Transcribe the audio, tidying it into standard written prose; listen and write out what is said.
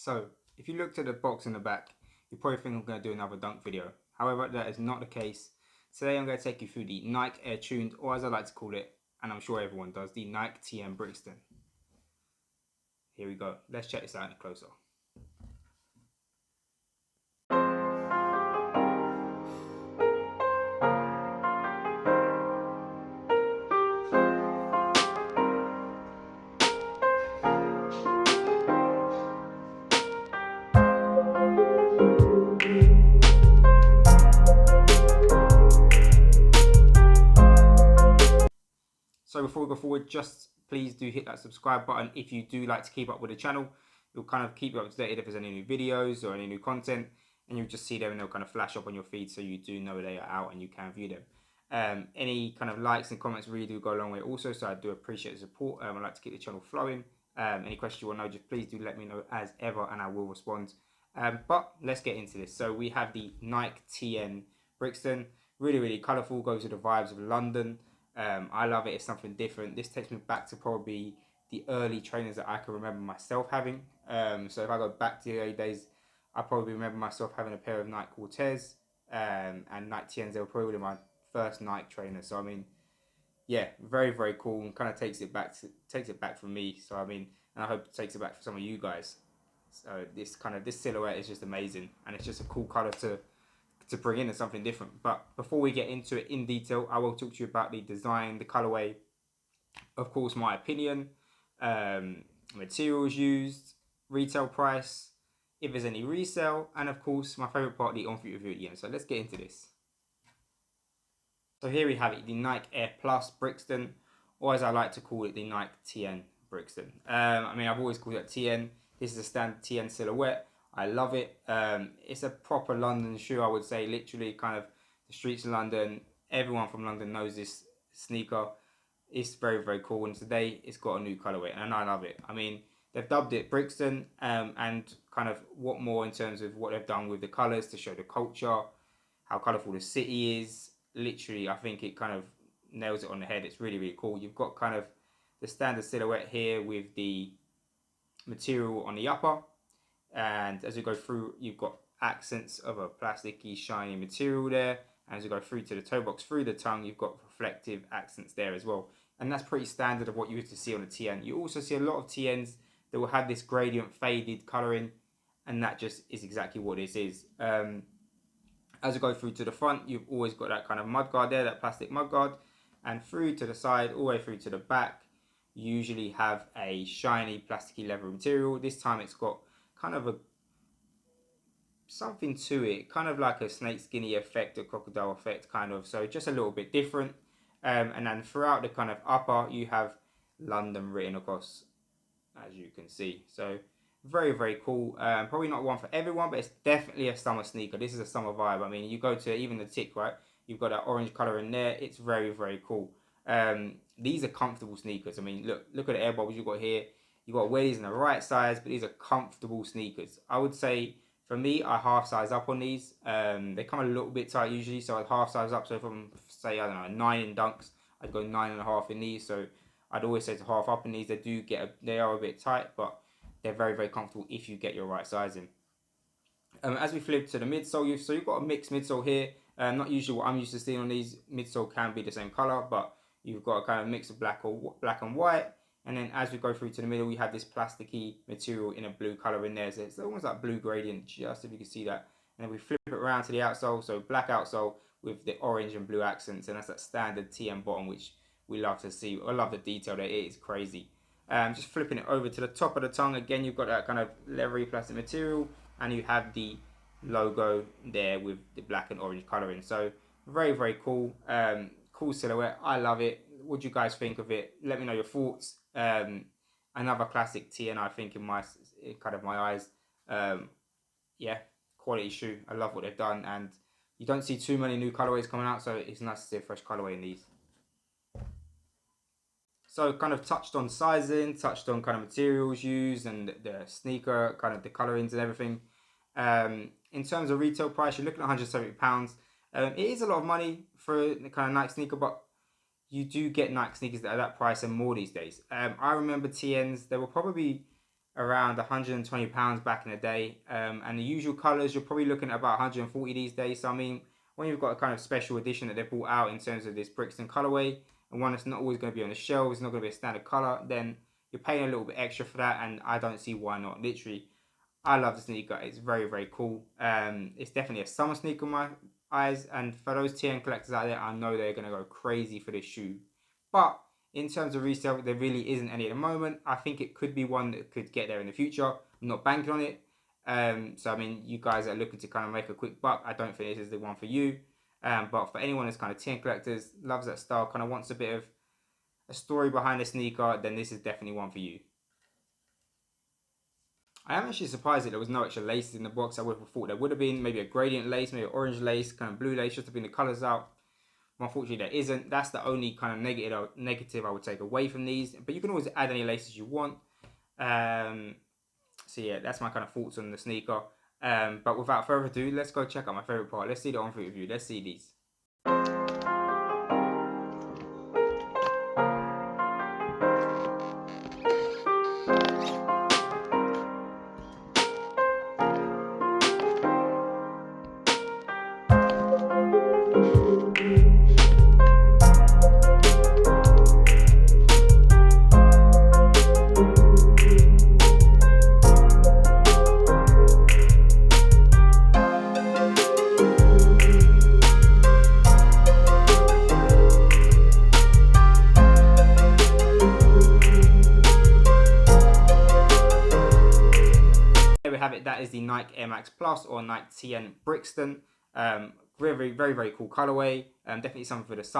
So, if you looked at the box in the back, you probably think I'm going to do another dunk video. However, that is not the case. Today I'm going to take you through the Nike Air Tuned, or as I like to call it, and I'm sure everyone does, the Nike TN Brixton. Here we go. Let's check this out in a closer. So before we go forward, just please do hit that subscribe button if you do like to keep up with the channel. It'll kind of keep you up to date if there's any new videos or any new content, and you'll just see them and they'll kind of flash up on your feed so you do know they are out and you can view them. Any kind of likes and comments really do go a long way also, so I do appreciate the support. I'd like to keep the channel flowing. Any questions you want to know, just please do let me know as ever and I will respond. But let's get into this. So we have the Nike TN Brixton. Really colourful, goes with the vibes of London. I love it. It's something different. This takes me back to probably the early trainers that I can remember myself having. So if I go back to the early days, I probably remember myself having a pair of Nike Cortez and Nike TNs. They were probably my first Nike trainers. So I mean, yeah, very cool, and kind of takes it back from me. So I mean, and I hope it takes it back for some of you guys. So this silhouette is just amazing, and it's just a cool color to bring in something different. But before we get into it in detail, I will talk to you about the design, the colorway, of course, my opinion, materials used, retail price, if there's any resale, and of course, my favorite part, the on-foot review at the end. So let's get into this. So here we have it, the Nike Air Plus Brixton, or as I like to call it, the Nike TN Brixton. I mean, I've always called it TN. This is a standard TN silhouette. I love it. It's a proper London shoe, I would say. Literally, kind of the streets of London. Everyone from London knows this sneaker. It's very cool. And today, it's got a new colorway, and I love it. I mean, they've dubbed it Brixton, and kind of what more in terms of what they've done with the colors to show the culture, how colorful the city is. Literally, I think it kind of nails it on the head. It's really cool. You've got kind of the standard silhouette here with the material on the upper, and as you go through, you've got accents of a plasticky shiny material there. And as you go through to the toe box, through the tongue, you've got reflective accents there as well, and that's pretty standard of what you used to see on the TN. You also see a lot of TNs that will have this gradient faded coloring, and that just is exactly what this is. As you go through to the front, you've always got that kind of mudguard there, that plastic mudguard, and through to the side, all the way through to the back, you usually have a shiny plasticky leather material. This time it's got kind of something to it, kind of like a snake skinny effect, a crocodile effect kind of, so just a little bit different. And then throughout the kind of upper, you have London written across, as you can see. So very cool. Probably not one for everyone, but it's definitely a summer sneaker. This is a summer vibe. I mean, you go to even the tick, right? You've got that orange color in there. It's very cool. These are comfortable sneakers. I mean, look at the air bubbles you've got here. You've got to wear these in the right size, but these are comfortable sneakers. I would say, for me, I half size up on these. They come a little bit tight usually, so I'd half size up. So if I'm, say, I don't know, 9 in dunks, I'd go 9.5 in these. So I'd always say to half up in these. They are a bit tight, but they're very comfortable if you get your right sizing. As we flip to the midsole, you've got a mixed midsole here. Not usually what I'm used to seeing on these. Midsole can be the same color, but you've got a kind of mix of black and white. And then as we go through to the middle, we have this plasticky material in a blue color in there. So it's almost like blue gradient, just if you can see that. And then we flip it around to the outsole, so black outsole with the orange and blue accents, and that's that standard TM bottom, which we love to see. I love the detail there. It is crazy. Just flipping it over to the top of the tongue, again you've got that kind of leathery plastic material, and you have the logo there with the black and orange coloring. So very cool. Cool silhouette. I love it. What do you guys think of it? Let me know your thoughts. Another classic TN, I think, in my eyes. Yeah, quality shoe. I love what they've done, and you don't see too many new colorways coming out, so it's nice to see a fresh colorway in these. So kind of touched on sizing, touched on kind of materials used and the sneaker, kind of the colorings and everything. In terms of retail price, you're looking at £170. It is a lot of money for the kind of Nike sneaker, but you do get Nike sneakers that are that price and more these days. I remember TNs, they were probably around £120 back in the day. And the usual colours, you're probably looking at about 140 these days. So I mean, when you've got a kind of special edition that they brought out in terms of this Brixton colourway, and one that's not always going to be on the shelves, not going to be a standard colour, then you're paying a little bit extra for that, and I don't see why not. Literally, I love the sneaker. It's very, very cool. It's definitely a summer sneaker in my eyes, and for those TN collectors out there, I know they're going to go crazy for this shoe. But in terms of resale, there really isn't any at the moment. I think it could be one that could get there in the future. I'm not banking on it. So I mean, you guys are looking to kind of make a quick buck. I don't think this is the one for you. But for anyone that's kind of TN collectors, loves that style, kind of wants a bit of a story behind the sneaker, then this is definitely one for you. I am actually surprised that there was no extra laces in the box. I would have thought there would have been maybe a gradient lace, maybe an orange lace, kind of blue lace, just to bring the colours out. But unfortunately, there isn't. That's the only kind of negative I would take away from these. But you can always add any laces you want. So yeah, that's my kind of thoughts on the sneaker. But without further ado, let's go check out my favourite part. Let's see the on-foot review. Let's see these. There we have it. That is the Nike Air Max Plus or Nike TN Brixton. Very, very, very cool colorway. Definitely something for the summer.